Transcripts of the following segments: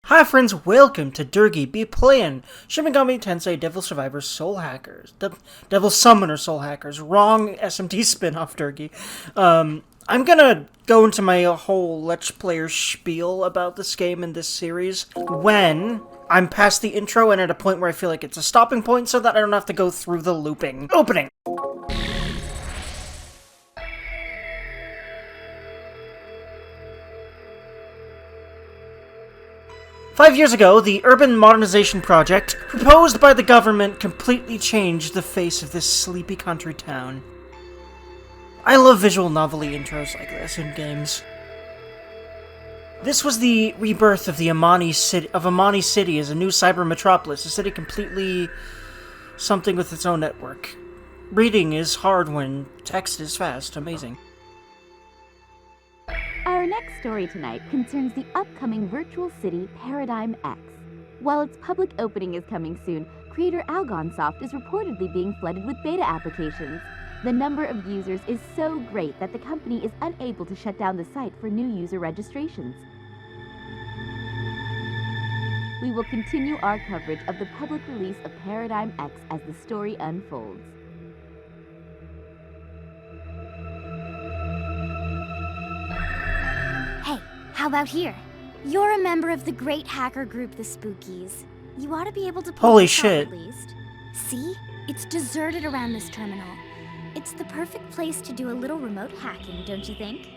Hi friends, welcome to Dergy Be playin Shin Megami Tensei Devil Survivor Soul Hackers. Devil Summoner Soul Hackers. Wrong SMT spin-off Dergy. I'm gonna go into my whole Let's Player spiel about this game and this series when I'm past the intro and at a point where I feel like it's a stopping point so that I don't have to go through the looping. Opening! "5 years ago, the urban modernization project proposed by the government completely changed the face of this sleepy country town." I love visual novel-y intros like this in games. This was the rebirth of Amani City as a new cyber metropolis, a city completely something with its own network. Reading is hard when text is fast. Amazing. Our next story tonight concerns the upcoming virtual city Paradigm X. While its public opening is coming soon, creator Algonsoft is reportedly being flooded with beta applications. The number of users is so great that the company is unable to shut down the site for new user registrations. We will continue our coverage of the public release of Paradigm X as the story unfolds. Hey, how about here? You're a member of the great hacker group, the Spookies. You ought to be able to pull Holy this off shit. at least. See? It's deserted around this terminal. It's the perfect place to do a little remote hacking, don't you think?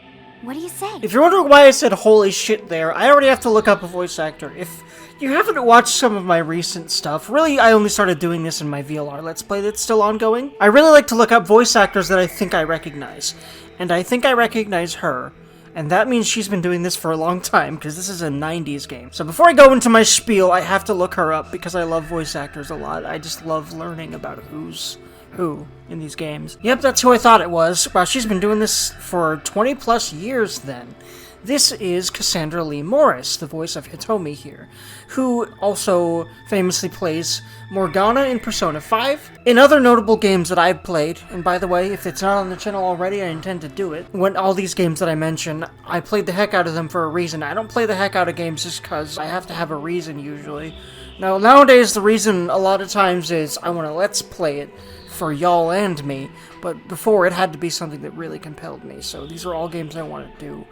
What do you say? If you're wondering why I said holy shit there, I already have to look up a voice actor. If you haven't watched some of my recent stuff, really I only started doing this in my VLR Let's Play that's still ongoing. I really like to look up voice actors that I think I recognize. And I think I recognize her. And that means she's been doing this for a long time, because this is a 90s game. So before I go into my spiel, I have to look her up, because I love voice actors a lot. I just love learning about who's who in these games. Yep, that's who I thought it was. Wow, she's been doing this for 20 plus years then. This is Cassandra Lee Morris, the voice of Hitomi here, who also famously plays Morgana in Persona 5. In other notable games that I've played, and by the way, if it's not on the channel already, I intend to do it. When all these games that I mention, I played the heck out of them for a reason. I don't play the heck out of games just because I have to have a reason usually. Now, nowadays, the reason a lot of times is I want to let's play it for y'all and me, but before it had to be something that really compelled me, so these are all games I want to do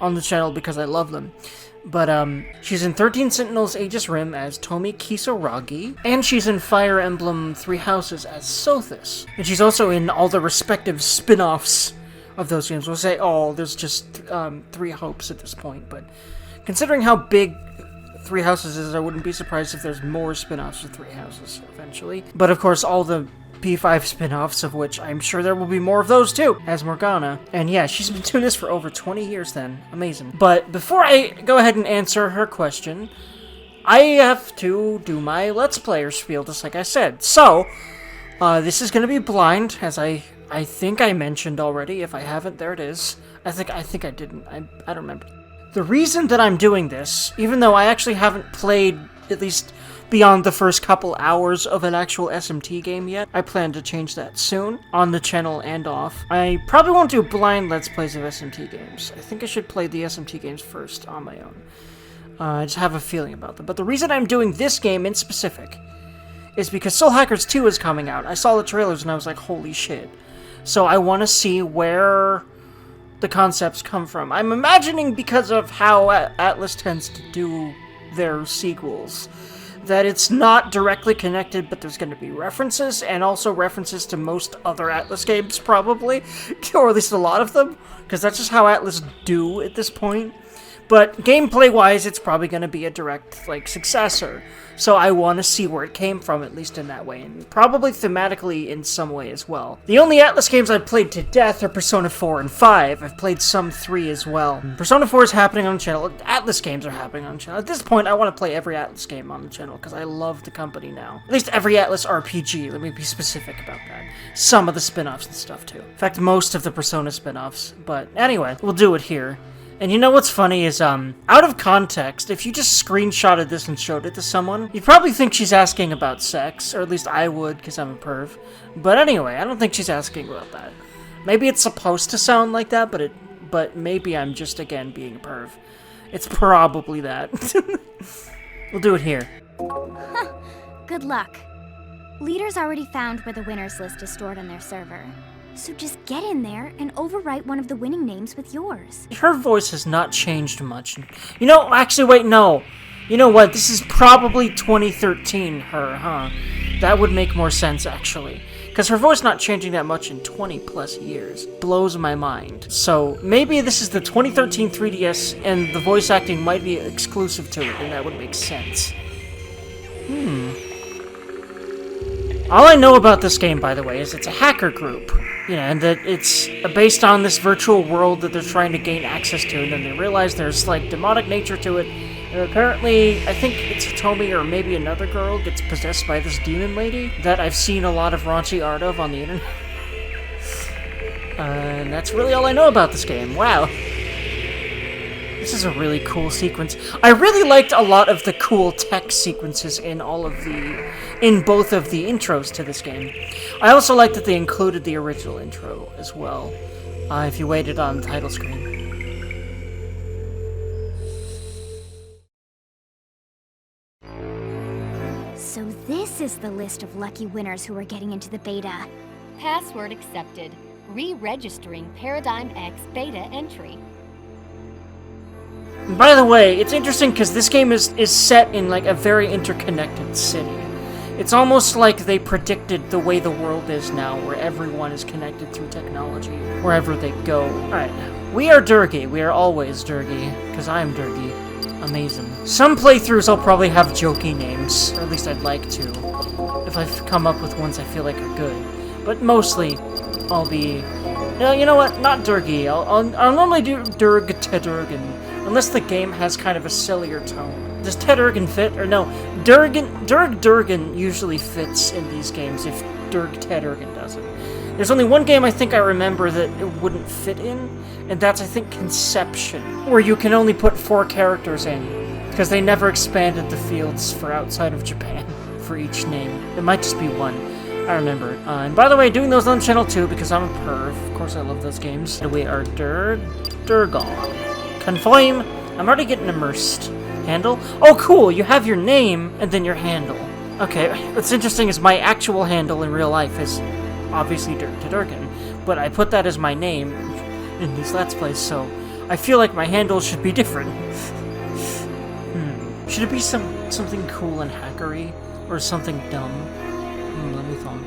on the channel because I love them. But, she's in 13 Sentinels Aegis Rim as Tomi Kisaragi, and she's in Fire Emblem Three Houses as Sothis. And she's also in all the respective spin-offs of those games. We'll say, oh, there's just, Three Hopes at this point, but considering how big Three Houses is, I wouldn't be surprised if there's more spin-offs of Three Houses eventually. But of course, all the P5 spin-offs, of which I'm sure there will be more of those too, as Morgana. And yeah, she's been doing this for over 20 years then. Amazing. But before I go ahead and answer her question, I have to do my Let's Player spiel, just like I said. So, this is going to be blind, as I think I mentioned already. If I haven't, there it is. I think I didn't. I don't remember. The reason that I'm doing this, even though I actually haven't played at least beyond the first couple hours of an actual SMT game yet. I plan to change that soon, on the channel and off. I probably won't do blind Let's Plays of SMT games. I think I should play the SMT games first on my own. I just have a feeling about them. But the reason I'm doing this game in specific is because Soul Hackers 2 is coming out. I saw the trailers and I was like, holy shit. So I want to see where the concepts come from. I'm imagining, because of how Atlus tends to do their sequels, that it's not directly connected, but there's going to be references, and also references to most other Atlus games, probably, or at least a lot of them, because that's just how Atlus do at this point. But gameplay-wise, it's probably going to be a direct, like, successor. So I want to see where it came from, at least in that way, and probably thematically in some way as well. The only Atlus games I've played to death are Persona 4 and 5. I've played some 3 as well. Persona 4 is happening on the channel. Atlus games are happening on the channel. At this point, I want to play every Atlus game on the channel, because I love the company now. At least every Atlus RPG, let me be specific about that. Some of the spin-offs and stuff, too. In fact, most of the Persona spin-offs. But anyway, we'll do it here. And you know what's funny is, out of context, if you just screenshotted this and showed it to someone, you'd probably think she's asking about sex, or at least I would, because I'm a perv. But anyway, I don't think she's asking about that. Maybe it's supposed to sound like that, but maybe I'm just, again, being a perv. It's probably that. We'll do it here. Huh. Good luck. Leaders already found where the winners list is stored on their server. So just get in there and overwrite one of the winning names with yours. Her voice has not changed much. You know, actually, wait, no. You know what? This is probably 2013 her, huh? That would make more sense, actually. Because her voice not changing that much in 20 plus years blows my mind. So maybe this is the 2013 3DS and the voice acting might be exclusive to it, and that would make sense. All I know about this game, by the way, is it's a hacker group. Yeah, and that it's based on this virtual world that they're trying to gain access to, and then they realize there's, like, demonic nature to it, and apparently, I think it's Hitomi or maybe another girl gets possessed by this demon lady that I've seen a lot of raunchy art of on the internet. And that's really all I know about this game. Wow. This is a really cool sequence. I really liked a lot of the cool tech sequences in both of the intros to this game. I also liked that they included the original intro as well, if you waited on the title screen. So this is the list of lucky winners who are getting into the beta. Password accepted. Re-registering Paradigm X beta entry. And by the way, it's interesting because this game is set in, like, a very interconnected city. It's almost like they predicted the way the world is now, where everyone is connected through technology, wherever they go. Alright, we are Dergy. We are always Dergy, because I am Dergy. Amazing. Some playthroughs I'll probably have jokey names, or at least I'd like to, if I've come up with ones I feel like are good. But mostly, I'll be... You know what? Not Dergy. I'll normally do Derg Tedurgan, unless the game has kind of a sillier tone. Does Tedurgan fit? Or no, Derg Durgan usually fits in these games if Derg Tedurgan doesn't. There's only one game I think I remember that it wouldn't fit in, and that's, I think, Conception, where you can only put 4 characters in, because they never expanded the fields for outside of Japan for each name. It might just be 1. I remember. And by the way, doing those on channel 2 because I'm a perv. Of course I love those games. And we are Durgon. Confirm. I'm already getting immersed. Handle? Oh, cool! You have your name and then your handle. Okay, what's interesting is my actual handle in real life is obviously Durgan, but I put that as my name in these Let's Plays, so I feel like my handle should be different. Should it be something cool and hackery? Or something dumb? Let me think.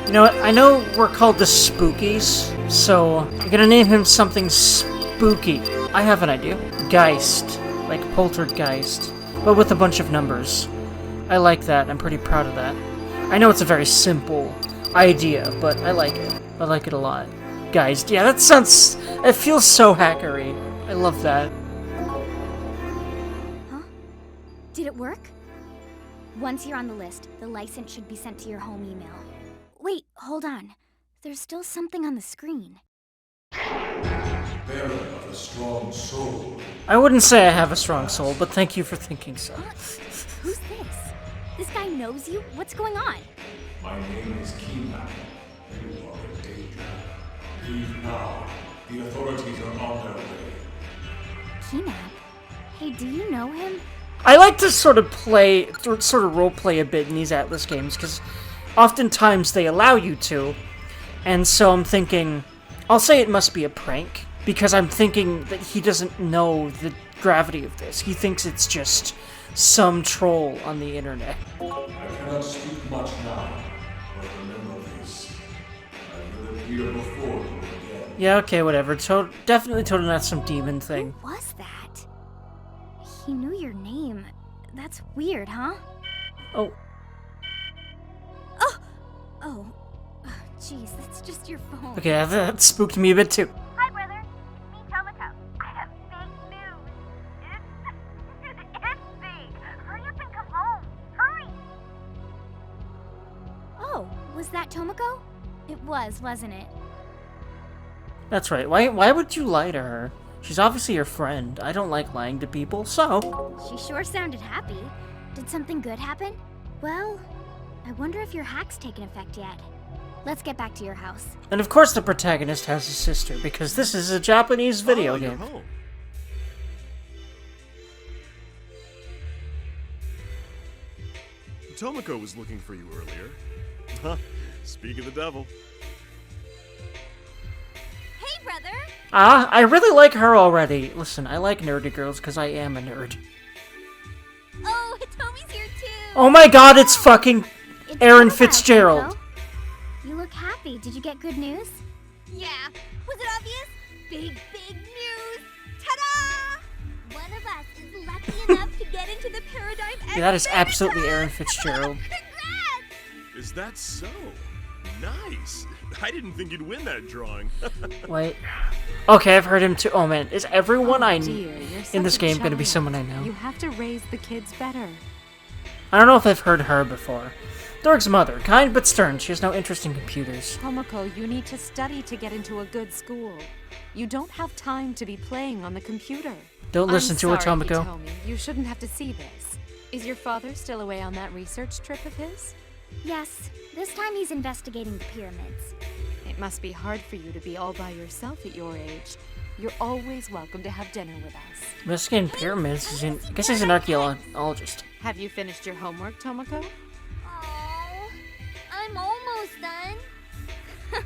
You know what? I know we're called the Spookies, so I'm gonna name him something spooky. I have an idea. Geist. Like Poltergeist. But with a bunch of numbers. I like that. I'm pretty proud of that. I know it's a very simple idea, but I like it. I like it a lot. Geist. Yeah, that sounds... It feels so hackery. I love that. Huh? Did it work? Once you're on the list, the license should be sent to your home email. Wait, hold on. There's still something on the screen. Bearer of a strong soul. I wouldn't say I have a strong soul, but thank you for thinking so. Who's this? This guy knows you? What's going on? My name is Keenan. You are in danger. Leave now. The authorities are on their way. Keenan? Hey, do you know him? I like to sort of roleplay a bit in these Atlus games, because oftentimes they allow you to, and so I'm thinking, I'll say it must be a prank, because I'm thinking that he doesn't know the gravity of this. He thinks it's just some troll on the internet. I cannot speak much now, but remember this. I will appear before you again. Yeah, okay, whatever. Definitely totally not some demon thing. Who was that? He knew your name. That's weird, huh? Oh. Oh. Jeez, that's just your phone. Okay, that spooked me a bit too. Hi, brother. Me, Tomoko. I have big news. It's big. Hurry up and come home. Hurry! Oh, was that Tomoko? It was, wasn't it? That's right. Why would you lie to her? She's obviously your friend. I don't like lying to people, so... She sure sounded happy. Did something good happen? Well, I wonder if your hack's taken effect yet. Let's get back to your house. And of course the protagonist has a sister, because this is a Japanese video You're game. home. Tomoko was looking for you earlier. Huh, speak of the devil. Hey, brother! I really like her already. Listen, I like nerdy girls because I am a nerd. Oh, Tommy's here too! Oh my god, it's fucking It's Aaron Tomoko, Fitzgerald. Tomoko. You look happy. Did you get good news? Yeah. Was it obvious? Big news. Ta-da! One of us is lucky enough to get into the Paradigm X. Yeah, that is absolutely Aaron Fitzgerald. Congrats! Is that so? Nice. I didn't think you'd win that drawing. Wait. Okay, I've heard him too. Oh man, is everyone Oh, I dear, you're in such this a game going to be child. someone I know? You have to raise the kids better. I don't know if I've heard her before. Dorg's mother, kind but stern. She has no interest in computers. Tomoko, you need to study to get into a good school. You don't have time to be playing on the computer. Don't listen to her, sorry, Tomoko. Hitomi. You shouldn't have to see this. Is your father still away on that research trip of his? Yes. This time he's investigating the pyramids. It must be hard for you to be all by yourself at your age. You're always welcome to have dinner with us. Investigating pyramids. I guess he's an archaeologist. Have you finished your homework, Tomoko? Oh, I'm almost done.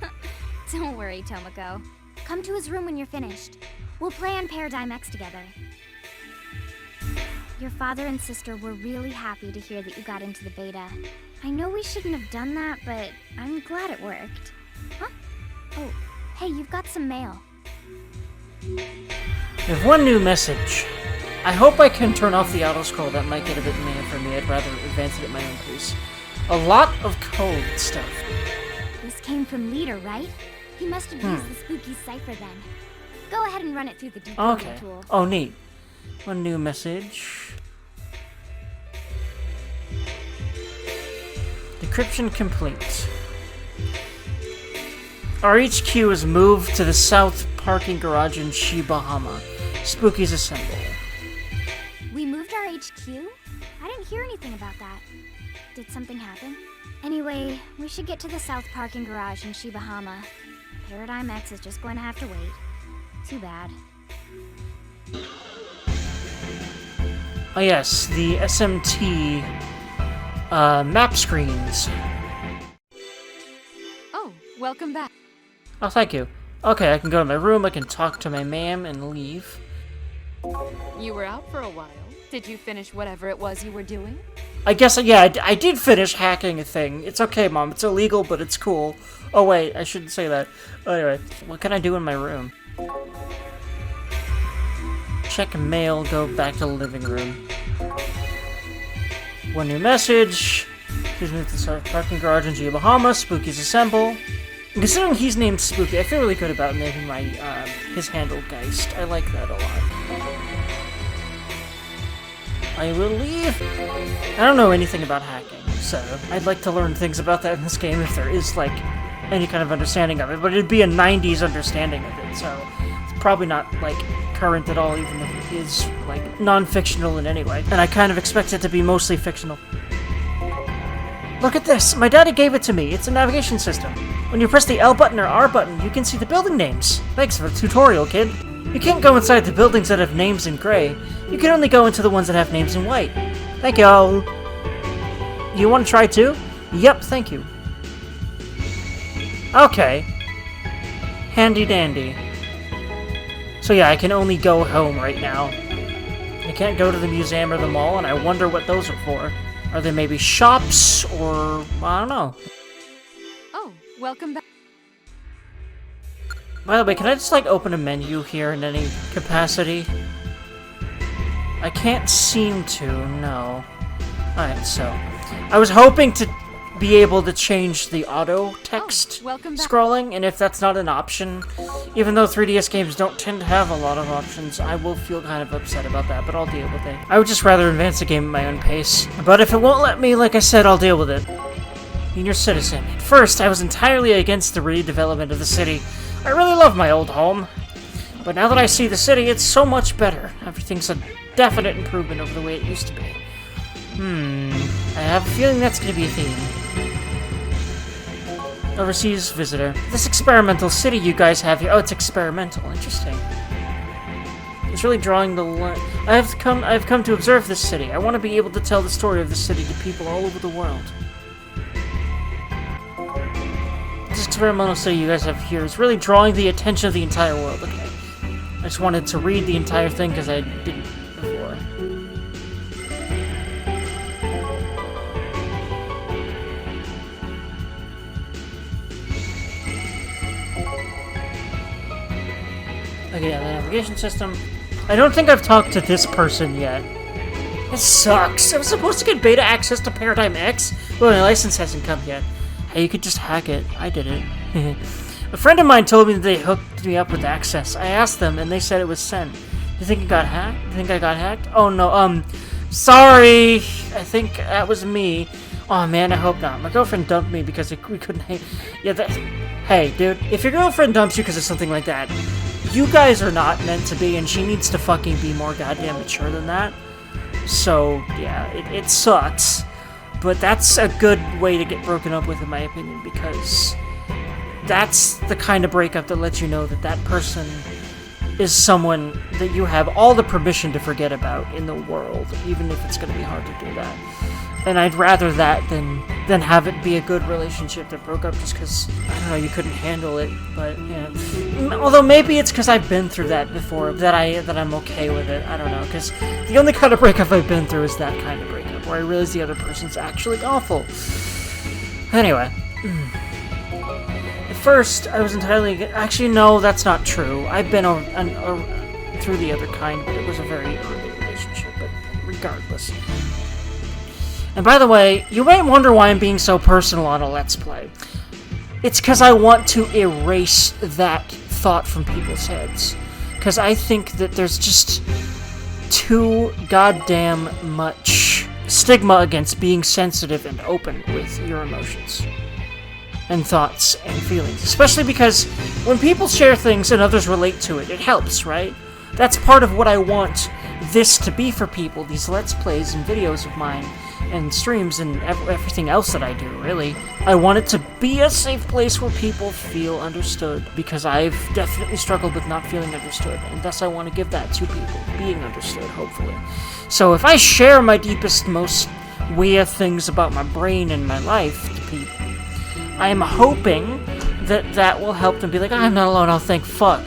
Don't worry, Tomoko. Come to his room when you're finished. We'll play on Paradigm X together. Your father and sister were really happy to hear that you got into the beta. I know we shouldn't have done that, but I'm glad it worked. Huh? Oh, hey, you've got some mail. We have one new message. I hope I can turn off the auto-scroll. That might get a bit mad for me. I'd rather advance it at my own pace. A lot of code stuff. This came from Leader, right? He must have used the spooky cipher then. Go ahead and run it through the decoding Okay. tool. Oh, neat. One new message. Decryption complete. Our HQ is moved to the south parking garage in Shibahama. Spookies assemble. We moved our HQ? I didn't hear anything about that. Did something happen? Anyway, we should get to the south parking garage in Shibahama. Paradigm X is just going to have to wait. Too bad. Oh yes, the SMT map screens. Oh, welcome back. Oh, thank you. Okay, I can go to my room, I can talk to my ma'am, and leave. You were out for a while. Did you finish whatever it was you were doing? I guess, yeah, I did finish hacking a thing. It's okay, Mom. It's illegal, but it's cool. Oh, wait, I shouldn't say that. Anyway, what can I do in my room? Check mail, go back to the living room. One new message. Please move to the south parking garage in Bahama. Spookies assemble. And considering he's named Spooky, I feel really good about naming my, his handle Geist. I like that a lot. I will leave. I don't know anything about hacking, so I'd like to learn things about that in this game if there is, like, any kind of understanding of it, but it'd be a 90s understanding of it, so it's probably not, like, current at all, even if it is, like, non-fictional in any way. And I kind of expect it to be mostly fictional. Look at this! My daddy gave it to me. It's a navigation system. When you press the L button or R button, you can see the building names. Thanks for the tutorial, kid. You can't go inside the buildings that have names in gray. You can only go into the ones that have names in white. Thank you all. You want to try too? Yep, thank you. Okay. Handy dandy. So yeah, I can only go home right now. I can't go to the museum or the mall, and I wonder what those are for. Are they maybe shops, or... I don't know. Oh, welcome back. By the way, can I just, like, open a menu here in any capacity? I can't seem to, no. Alright, so... I was hoping to be able to change the auto text welcome back. Scrolling, and if that's not an option, even though 3DS games don't tend to have a lot of options, I will feel kind of upset about that, but I'll deal with it. I would just rather advance the game at my own pace. But if it won't let me, like I said, I'll deal with it. Senior citizen. At first, I was entirely against the redevelopment of the city. I really love my old home. But now that I see the city, it's so much better. Everything's a definite improvement over the way it used to be. I have a feeling that's going to be a theme. Overseas visitor. This experimental city you guys have here. Oh, it's experimental. Interesting. It's really drawing the line. I've come to observe this city. I want to be able to tell the story of the city to people all over the world. This experimental city you guys have here is really drawing the attention of the entire world. Okay. I just wanted to read the entire thing because I didn't before. Okay, yeah, the navigation system. I don't think I've talked to this person yet. This sucks. I was supposed to get beta access to Paradigm X, but my license hasn't come yet. Hey, you could just hack it. I did it. A friend of mine told me that they hooked me up with access. I asked them, and they said it was sent. You think it got hacked? You think I got hacked? Oh no, sorry. I think that was me. Oh man, I hope not. My girlfriend dumped me because we couldn't hang. Yeah, hey, dude, if your girlfriend dumps you because of something like that, you guys are not meant to be, and she needs to fucking be more goddamn mature than that. So, yeah, it sucks. But that's a good way to get broken up with, in my opinion, because that's the kind of breakup that lets you know that that person is someone that you have all the permission to forget about in the world, even if it's going to be hard to do that. And I'd rather that than have it be a good relationship that broke up just because, I don't know, you couldn't handle it. But, yeah. Although maybe it's because I've been through that before, that I'm okay with it. I don't know, because the only kind of breakup I've been through is that kind of breakup, where I realize the other person's actually awful. Anyway. At first, I was entirely... Actually, no, that's not true. I've been through the other kind, but it was a very early relationship, but regardless. And by the way, you might wonder why I'm being so personal on a Let's Play. It's because I want to erase that thought from people's heads. Because I think that there's just too goddamn much stigma against being sensitive and open with your emotions and thoughts and feelings. Especially because when people share things and others relate to it, it helps, right? That's part of what I want this to be for people, these Let's Plays and videos of mine, and streams and everything else that I do, really. I want it to be a safe place where people feel understood, because I've definitely struggled with not feeling understood, and thus I want to give that to people, being understood, hopefully. So if I share my deepest, most weird things about my brain and my life to people, I am hoping that that will help them be like, I'm not alone, I'll thank fuck.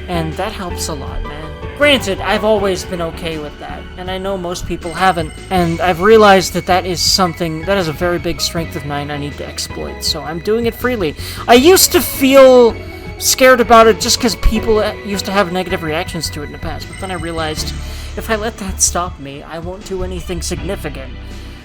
And that helps a lot, man. Granted, I've always been okay with that, and I know most people haven't, and I've realized that that is something, that is a very big strength of mine I need to exploit, so I'm doing it freely. I used to feel scared about it just because people used to have negative reactions to it in the past, but then I realized if I let that stop me, I won't do anything significant.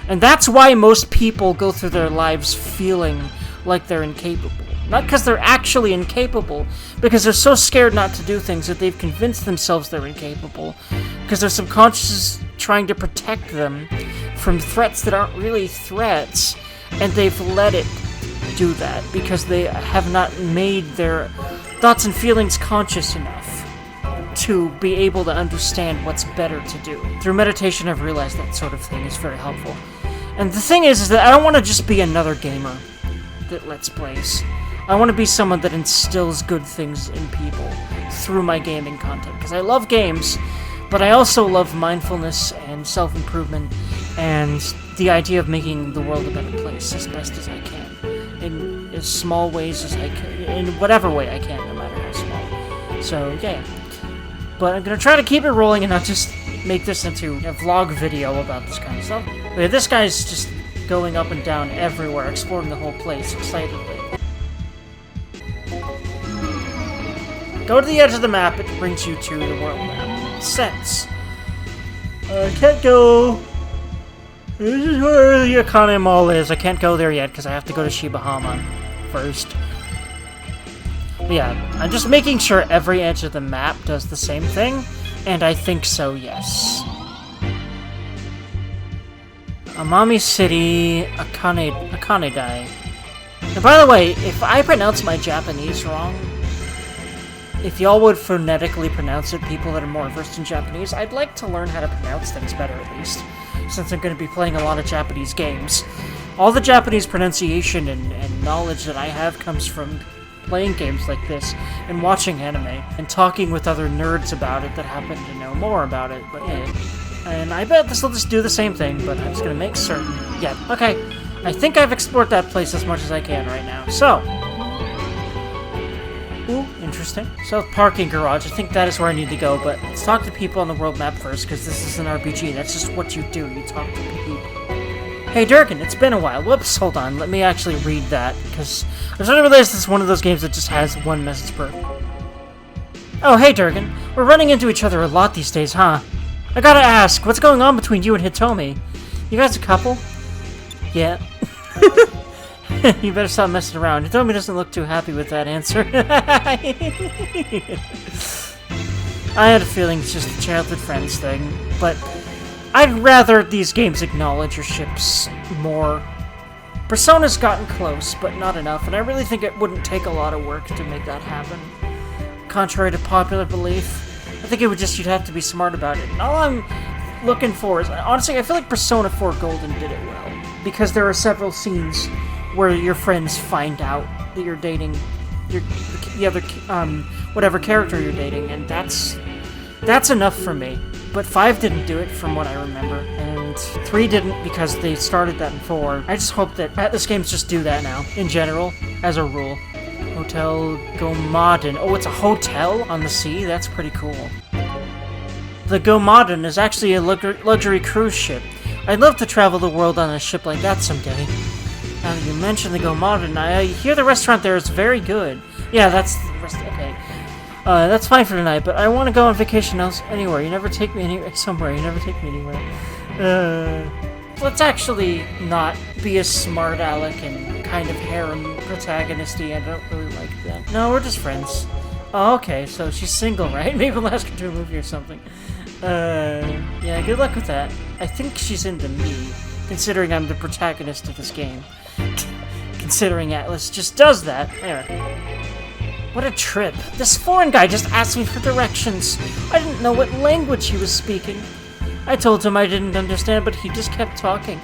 And that's why most people go through their lives feeling like they're incapable. Not because they're actually incapable, because they're so scared not to do things that they've convinced themselves they're incapable, because their subconscious is trying to protect them from threats that aren't really threats, and they've let it do that, because they have not made their thoughts and feelings conscious enough to be able to understand what's better to do. Through meditation, I've realized that sort of thing is very helpful. And the thing is that I don't want to just be another gamer that Let's Plays. I want to be someone that instills good things in people through my gaming content. Because I love games, but I also love mindfulness and self-improvement and the idea of making the world a better place as best as I can. In as small ways as I can. In whatever way I can, no matter how small. So, yeah. But I'm going to try to keep it rolling and not just make this into a vlog video about this kind of stuff. But yeah, this guy's just going up and down everywhere, exploring the whole place excitedly. Go to the edge of the map, it brings you to the world map. Sense. I can't go. This is where the Akane Mall is. I can't go there yet because I have to go to Shibahama first. But yeah, I'm just making sure every edge of the map does the same thing, and I think so, yes. Amami City, Akanedai. And by the way, if I pronounce my Japanese wrong, if y'all would phonetically pronounce it, people that are more versed in Japanese, I'd like to learn how to pronounce things better at least, since I'm going to be playing a lot of Japanese games. All the Japanese pronunciation and knowledge that I have comes from playing games like this, and watching anime, and talking with other nerds about it that happen to know more about it, but yeah. And I bet this will just do the same thing, but I'm just gonna make certain. Yeah, okay. I think I've explored that place as much as I can right now, so. Ooh, interesting. South Parking Garage, I think that is where I need to go, but let's talk to people on the world map first, because this is an RPG, that's just what you do, you talk to people. Hey Durgan, it's been a while. Whoops, hold on, let me actually read that, because I started to realize this is one of those games that just has one message per. Oh, hey Durgan, we're running into each other a lot these days, huh? I gotta ask, what's going on between you and Hitomi? You guys a couple? Yeah. You better stop messing around. Hitomi doesn't look too happy with that answer. I had a feeling it's just a childhood friends thing, but I'd rather these games acknowledge your ships more. Persona's gotten close, but not enough, and I really think it wouldn't take a lot of work to make that happen. Contrary to popular belief, I think you'd have to be smart about it. And all I'm looking for is, honestly, I feel like Persona 4 Golden did it well, because there are several scenes where your friends find out that you're dating the other, whatever character you're dating, and that's enough for me. But 5 didn't do it, from what I remember, and 3 didn't because they started that in 4. I just hope that Atlus games just do that now, in general, as a rule. Hotel Gomaden. Oh, it's a hotel on the sea? That's pretty cool. The Gomaden is actually a luxury cruise ship. I'd love to travel the world on a ship like that someday. Now that you mentioned the Gomaden, I hear the restaurant there is very good. Yeah, that's the rest. Okay. That's fine for tonight, but I want to go on vacation anywhere. You never take me somewhere. You never take me anywhere. Let's actually not be a smart aleck and kind of harem protagonisty. I don't really like that. No, we're just friends. Oh, okay, so she's single, right? Maybe we'll ask her to a movie or something. Yeah, good luck with that. I think she's into me, considering I'm the protagonist of this game. Considering Atlus just does that. Anyway. What a trip. This foreign guy just asked me for directions. I didn't know what language he was speaking. I told him I didn't understand, but he just kept talking.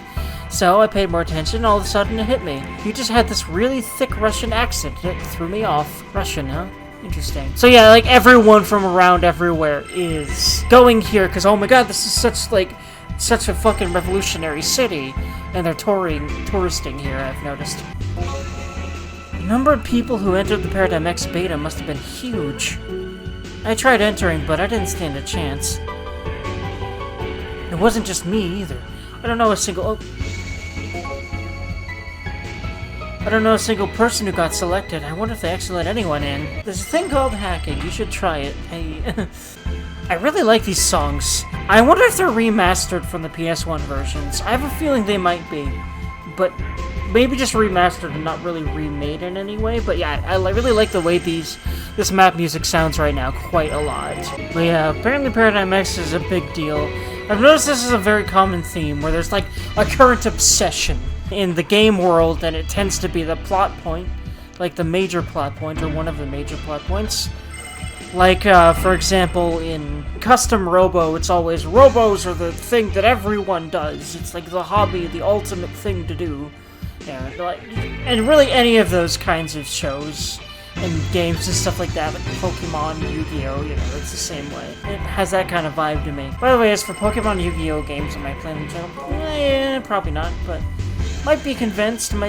So I paid more attention, and all of a sudden it hit me. He just had this really thick Russian accent that threw me off. Russian, huh? Interesting. So yeah, like everyone from around everywhere is going here, because oh my god, this is such a fucking revolutionary city. And they're touristing here, I've noticed. The number of people who entered the Paradigm X beta must have been huge. I tried entering, but I didn't stand a chance. It wasn't just me, either. I don't know a single person who got selected. I wonder if they actually let anyone in. There's a thing called hacking. You should try it. Hey. I really like these songs. I wonder if they're remastered from the PS1 versions. I have a feeling they might be. But maybe just remastered and not really remade in any way. But yeah, I really like the way this map music sounds right now quite a lot. But yeah, apparently Paradigm X is a big deal. I've noticed this is a very common theme, where there's like a current obsession in the game world, and it tends to be the plot point, like the major plot point, or one of the major plot points. Like, for example, in Custom Robo, it's always, robos are the thing that everyone does. It's like the hobby, the ultimate thing to do. Yeah, like, and really any of those kinds of shows and games and stuff like that, like Pokemon, Yu-Gi-Oh, you know, it's the same way. It has that kind of vibe to me. By the way, as for Pokemon Yu-Gi-Oh games, am I playing the channel? Probably not, but might be convinced. A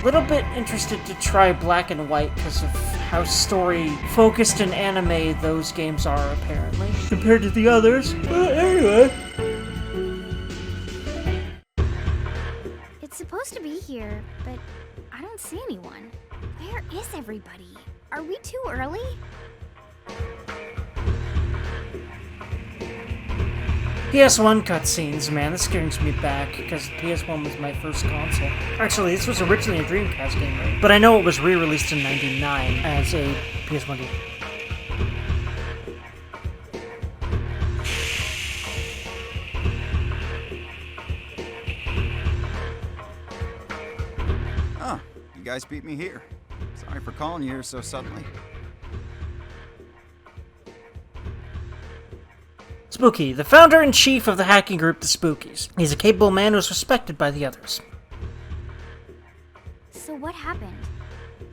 little bit interested to try Black and White because of how story-focused and anime those games are, apparently, compared to the others. Anyway. It's supposed to be here, but I don't see anyone. Where is everybody? Are we too early? PS1 cutscenes, man, this brings me back, because PS1 was my first console. Actually, this was originally a Dreamcast game, right? But I know it was re-released in '99 as a PS1 game. Oh, you guys beat me here. Sorry for calling you here so suddenly. Spooky, the founder-in-chief of the hacking group, the Spookies. He's a capable man who is respected by the others. So what happened?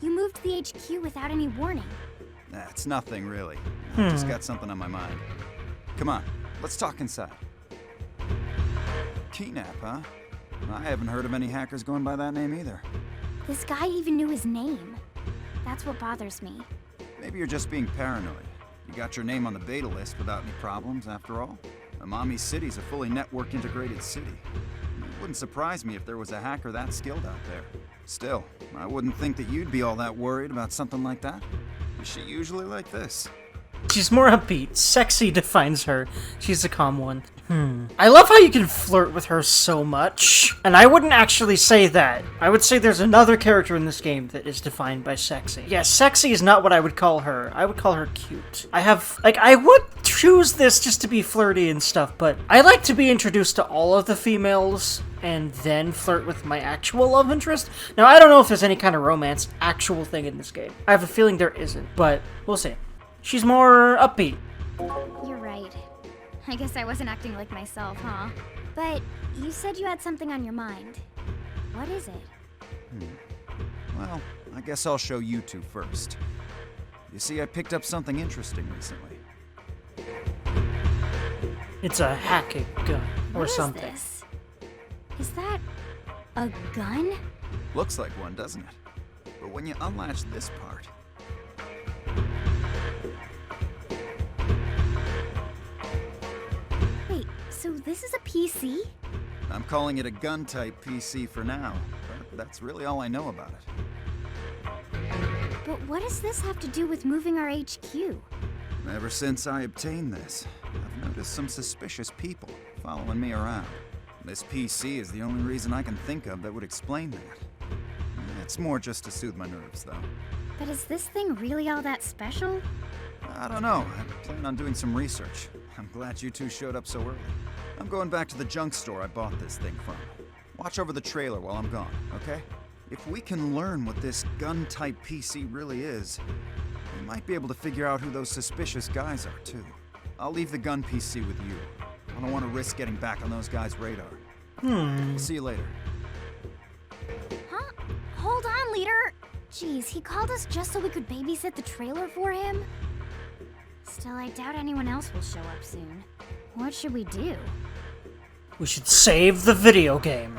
You moved to the HQ without any warning. It's nothing, really. I just got something on my mind. Come on, let's talk inside. Kidnap, huh? I haven't heard of any hackers going by that name either. This guy even knew his name. That's what bothers me. Maybe you're just being paranoid. You got your name on the beta list without any problems, after all. Amami City's a fully network integrated city. It wouldn't surprise me if there was a hacker that skilled out there. Still, I wouldn't think that you'd be all that worried about something like that. Is she usually like this? She's more upbeat. Sexy defines her. She's a calm one. I love how you can flirt with her so much. And I wouldn't actually say that. I would say there's another character in this game that is defined by sexy. Yeah, sexy is not what I would call her. I would call her cute. I would choose this just to be flirty and stuff, but I like to be introduced to all of the females and then flirt with my actual love interest. Now, I don't know if there's any kind of romance actual thing in this game. I have a feeling there isn't, but we'll see. She's more upbeat. You're right. I guess I wasn't acting like myself, huh? But you said you had something on your mind. What is it? Well, I guess I'll show you two first. You see, I picked up something interesting recently. It's a hacking gun or What is something. this? Is that a gun? Looks like one, doesn't it? But when you unlatch this part... Wait, so this is a PC? I'm calling it a gun-type PC for now, but that's really all I know about it. But what does this have to do with moving our HQ? Ever since I obtained this, I've noticed some suspicious people following me around. This PC is the only reason I can think of that would explain that. It's more just to soothe my nerves, though. But is this thing really all that special? I don't know. I plan on doing some research. I'm glad you two showed up so early. I'm going back to the junk store I bought this thing from. Watch over the trailer while I'm gone, okay? If we can learn what this gun-type PC really is, we might be able to figure out who those suspicious guys are, too. I'll leave the gun PC with you. I don't want to risk getting back on those guys' radar. I'll see you later. Huh? Hold on, leader! Jeez, he called us just so we could babysit the trailer for him? Still, I doubt anyone else will show up soon. What should we do? We should save the video game.